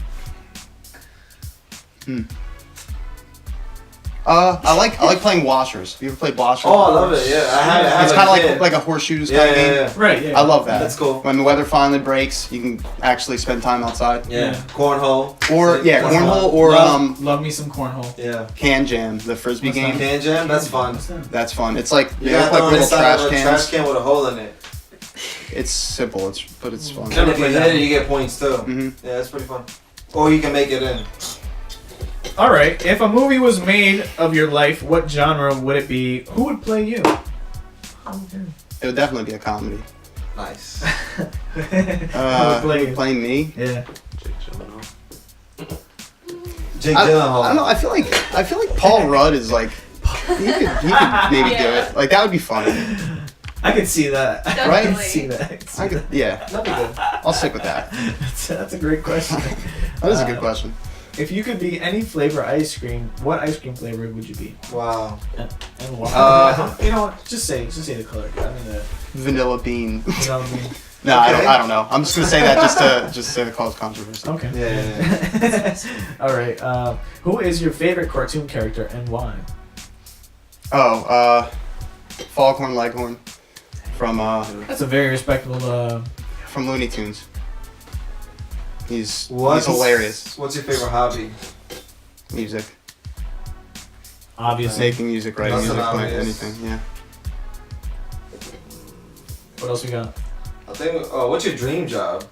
I like playing washers. You ever played washers? Oh, I love it. Yeah, I have. It's kind of like a horseshoes kind of game. Yeah. Right. Yeah. I love that. That's cool. When the weather finally breaks, you can actually spend time outside. Yeah. Cornhole. Or That's cornhole fun. or Love me some cornhole. Yeah. can jam, the frisbee What's game. Can jam. That's fun. That's fun. It's like You they look got like thrown little inside trash of a cans. trash can with a hole in it. It's simple. But it's fun. And if you hit it, you get points too. Mhm. Yeah, it's pretty fun. Or you can make it in. All right. If a movie was made of your life, what genre would it be? Who would play you? It would definitely be a comedy. Nice. Who would play you? Playing me. Yeah. Jake I Gyllenhaal. don't know. I feel like Paul Rudd is like he could maybe do Yeah. it. Like that would be fun. I could see that. Right? I could see that. I could see I could. Yeah. That'd be good. I'll stick with that. That's a great question. That is a good question. If you could be any flavor ice cream, what ice cream flavor would you be? Wow. And why? Uh, you know what? Just say the color. I mean, Vanilla bean. you know what I mean? No, Okay. I don't know. I'm just gonna say that just to cause controversy. Okay. Yeah. All right. Who is your favorite cartoon character and why? Oh, Foghorn Leghorn from That's a very respectable. Looney Tunes. He's hilarious. What's your favorite hobby? Music, Obviously. making music, writing That's music, an playing obvious. anything. Yeah. What else we got? I think. Oh, what's your dream job?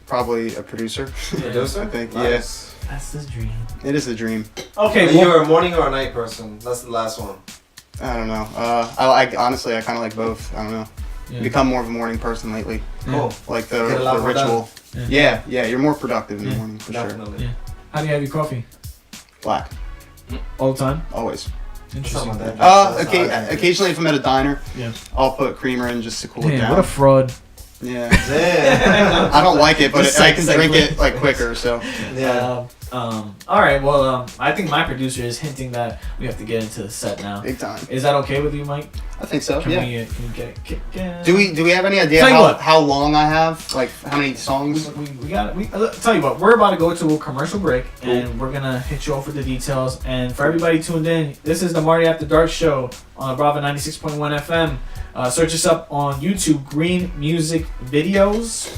Probably a producer. Producer. I think. Nice. That's his dream. Yeah. It is a dream. Okay. Are well- you a morning or a night person? That's the last one. I don't know. I honestly I kind of like both. I don't know. Yeah. Become more of a morning person lately. Cool. Like Get a lot the more ritual. done. Yeah. You're more productive in the Yeah. morning for sure. Definitely. Yeah. How do you have your coffee? Black, All the time? always. Interesting. Something like that. Occasionally if I'm at a diner, Yeah. I'll put creamer in just to cool it Damn, down. what a fraud. Yeah. Damn. I don't like it, but Just I like can drink quick. it like quicker. So Yeah. All right. Well, I think my producer is hinting that we have to get into the set now. Big time. Is that okay with you, Mike? I think so. Can Yeah. we get it kicked in? Do we have any idea how long I have? Like how many songs? We got it. Tell you what, we're about to go to a commercial break, and we're gonna hit you off with the details. And for everybody tuned in, this is the Marty After Dark show on Bravo 96.1 FM. Search us up on YouTube, Green Music Videos.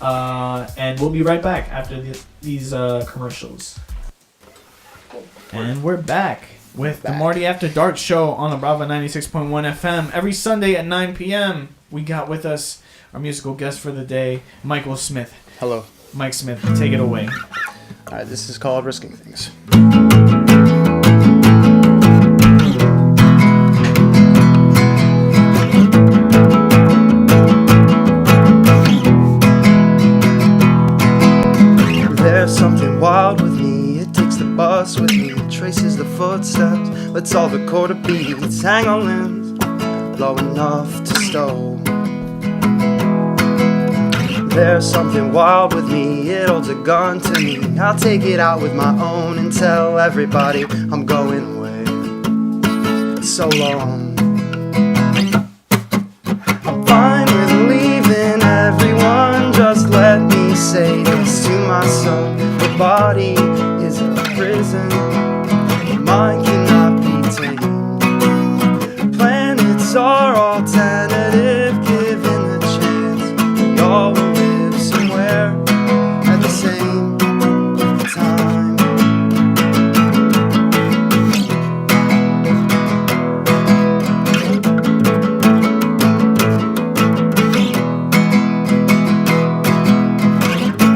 And we'll be right back after these commercials. And we're back with the Marty After Dark show on the Bravo 96.1 FM. Every Sunday at 9 p.m., we got with us our musical guest for the day, Michael Smith. Hello. Mike Smith, take it away. All right, this is called Risking Things. There's something wild with me, it takes the bus with me, it traces the footsteps, lets all the quarter beats hang on limbs, low enough to stow. There's something wild with me, it holds a gun to me, I'll take it out with my own and tell everybody I'm going away so long. I'm fine with leaving everyone, just let me say this to my son. The body is a prison, mine cannot be tamed. Planets are alternative, given the chance. We all will live somewhere at the same time.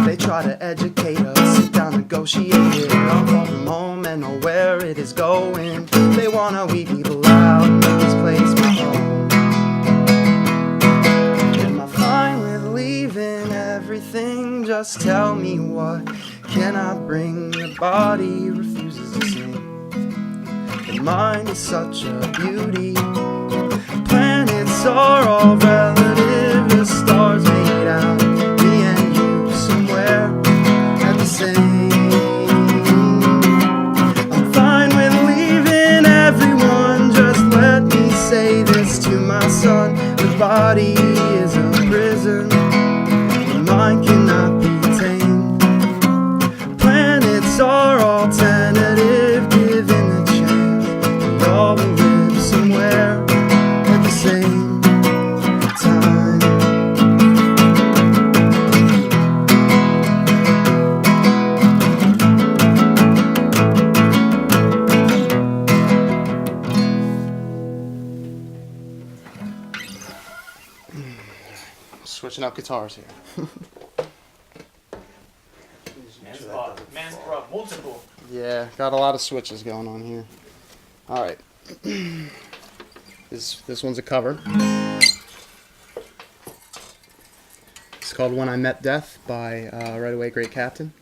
They try to educate us, sit down, negotiate it. I'm far from home and know where it is going. They wanna weed people out, make this place my home. Am I fine with leaving everything? Just tell me what can I bring? The body refuses to sing. The mind is such a beauty. Planets are all relative. The stars made out, me and you somewhere at the same. I'm fine with leaving everyone. Just let me say this to my son. The body is a prison, the mind cannot be tamed. Planets are alternative, given the chance. We all will live somewhere at the same time. Switching up guitars here. Man's brought multiple. Yeah, got a lot of switches going on here. All right. This one's a cover. It's called When I Met Death by Right Away Great Captain.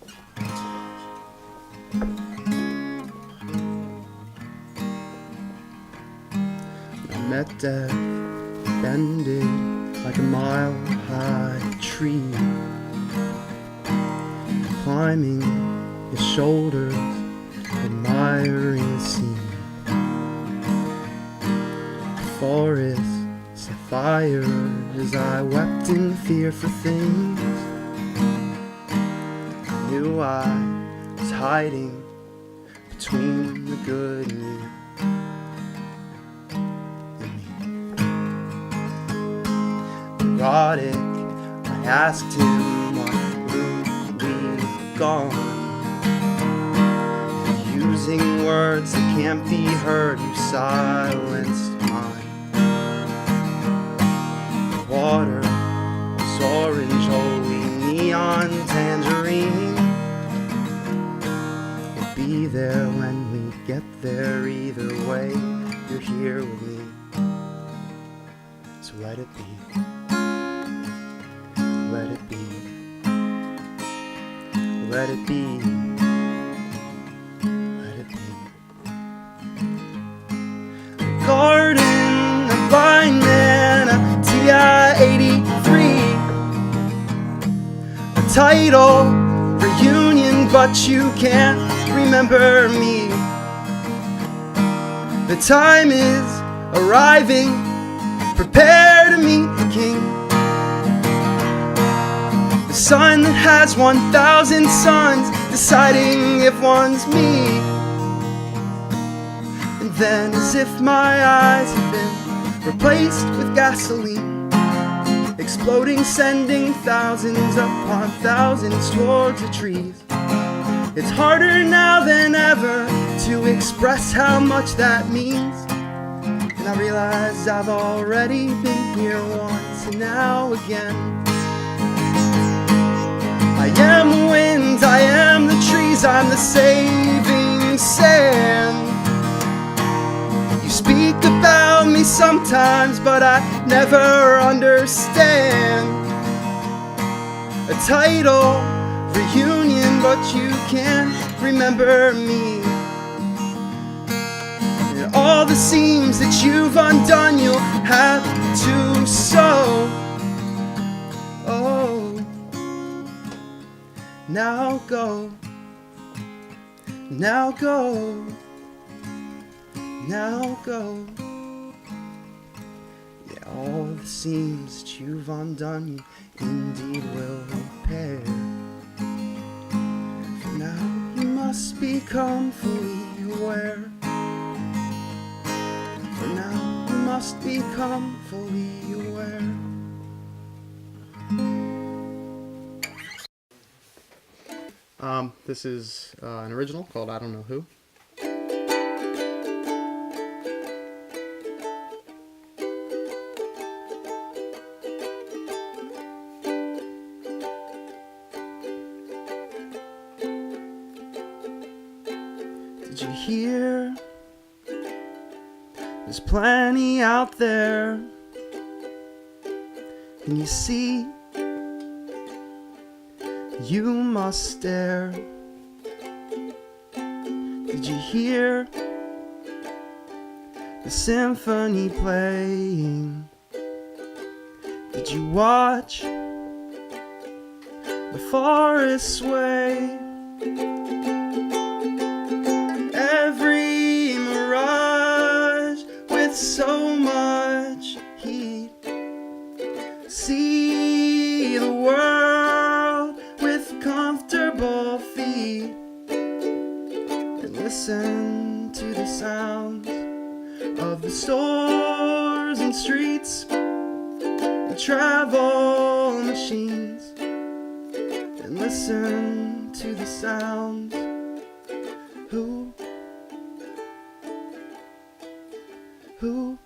I met death, bended like a mile-high tree, climbing his shoulders, admiring the scene. Forest set fire as I wept in fear for things I knew I was hiding between the good and you. Erotic, I asked him what route we'd gone. Using words that can't be heard, you silenced mine. The water was orange, holy neon tangerine. We'll be there when we get there, either way, you're here with me. So let it be. Let it be. Let it be. Let it be. A garden, a blind man, a TI-83. A title, reunion but you can't remember me. The time is arriving, prepare to meet the king. The sun that has 1,000 suns, deciding if one's me. And then as if my eyes have been replaced with gasoline, exploding, sending thousands upon thousands towards the trees. It's harder now than ever to express how much that means. And I realize I've already been here once and now again. I am the wind, I am the trees, I'm the saving sand. You speak about me sometimes, but I never understand. A title, reunion, but you can't remember me. And all the seams that you've undone, you'll have to sew. Oh, now go, now go, now go. Yeah, all the seams that you've undone, you indeed will repair. Now you must become fully aware. For now you must become fully aware. This is an original called I Don't Know Who. Did you hear? There's plenty out there. Can you see? You must stare. Did you hear the symphony playing? Did you watch the forest sway? Every mirage with so much heat. See the world with comfortable feet. And listen to the sounds of the stores and streets, the travel machines. And listen to the sounds. Who? Who?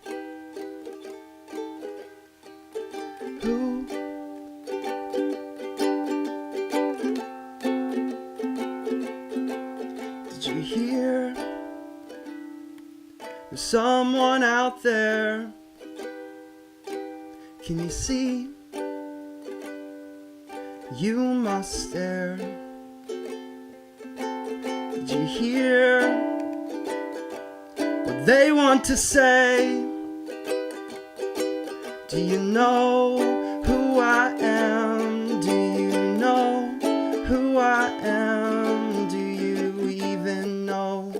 Who? Did you hear? There's someone out there. Can you see? You must stare. Did you hear what they want to say? Do you know who I am? Do you know who I am? Do you even know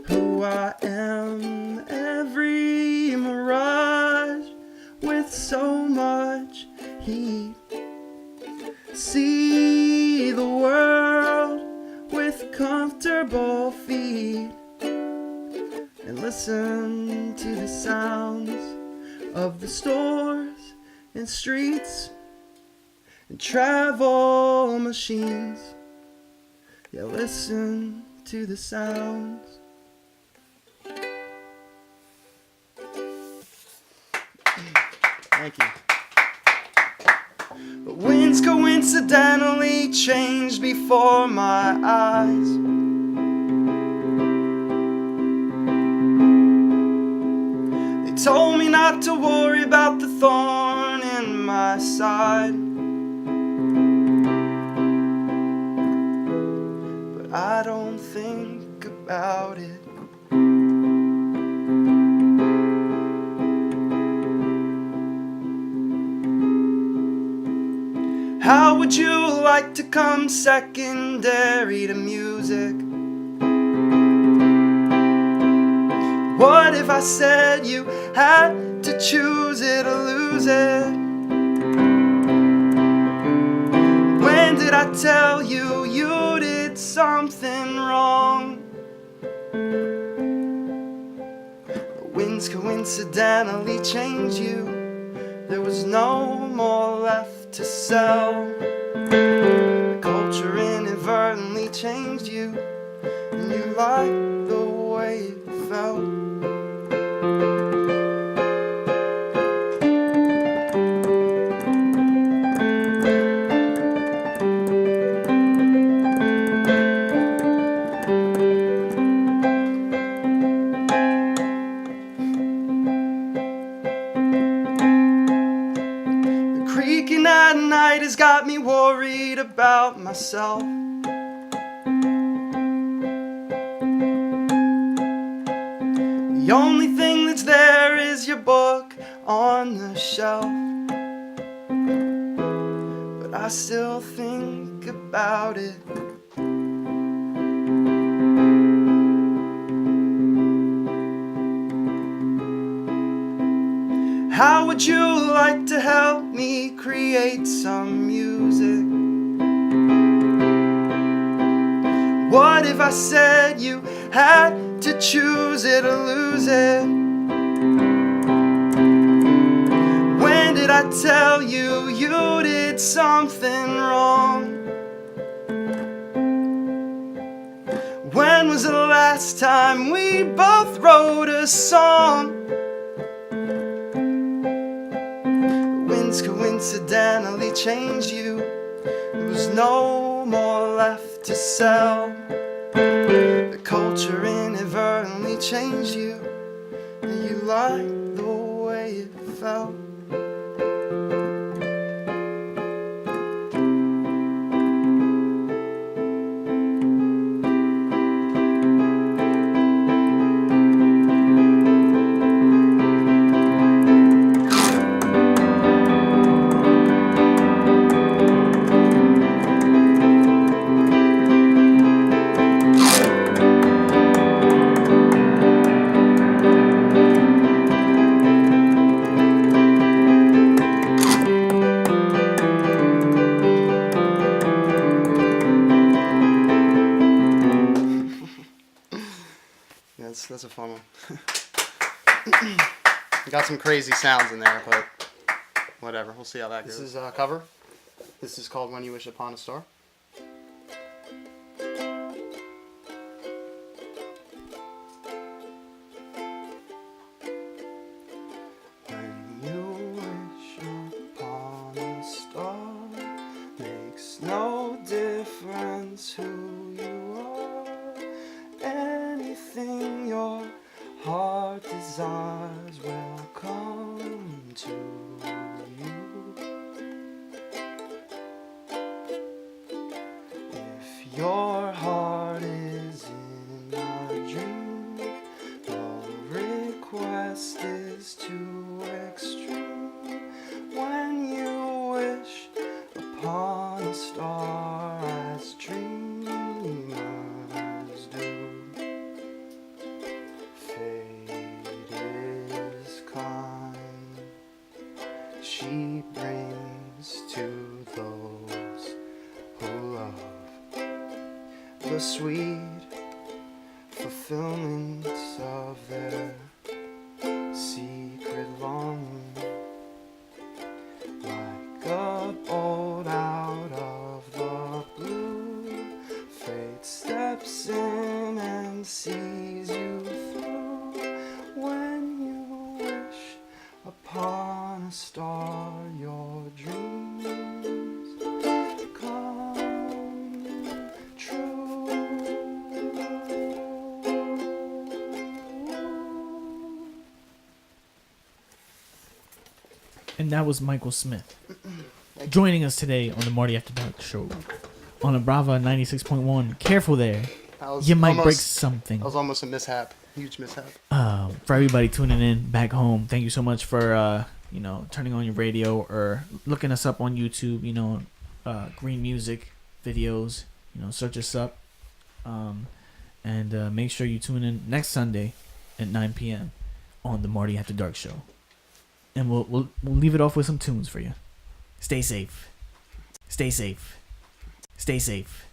who I am? Every mirage with so much heat. See the world with comfortable feet. And listen to the sounds of the stores and streets and travel machines. Yeah, listen to the sounds. Thank you. The winds coincidentally changed before my eyes. They told me not to worry about the thorn in my side, but I don't think about it. How How would you like to come secondary to music? What if I said you had to choose it or lose it? When did I tell you you did something wrong? The winds coincidentally changed you. There was no more left to sell. The culture inadvertently changed you, and you liked the way it felt. Creaking at night has got me worried about myself. The only thing that's there is your book on the shelf. But I still think about it. How would you like to help me create some music? What if I said you had to choose it or lose it? When did I tell you you did something wrong? When was the last time we both wrote a song? Coincidentally changed you. There was no more left to sell. The culture inadvertently changed you, and you liked the way it felt. That's a fun one. Got some crazy sounds in there, but whatever. We'll see how that goes. This is a cover. This is called When You Wish Upon a Star. When you wish upon a star, makes no difference who you are. Anything your heart desires will come to you. If your heart is in a dream, the request is too extreme. When you wish upon a star as dreamers do, she brings to those who love the sweet fulfillment of their secret longing. Like a bolt out of the blue, fate steps in and sees you through. When you wish upon a star, your dreams come true. And that was Michael Smith joining us today on the Marty After Dark show on a Brava 96.1. Careful there. You might break something. That was almost a mishap. Huge mishap. For everybody tuning in back home, thank you so much for turning on your radio or looking us up on YouTube. Green Music videos. Search us up. And make sure you tune in next Sunday at 9 p.m. on the Marty After Dark show. And we'll leave it off with some tunes for you. Stay safe. Stay safe. Stay safe.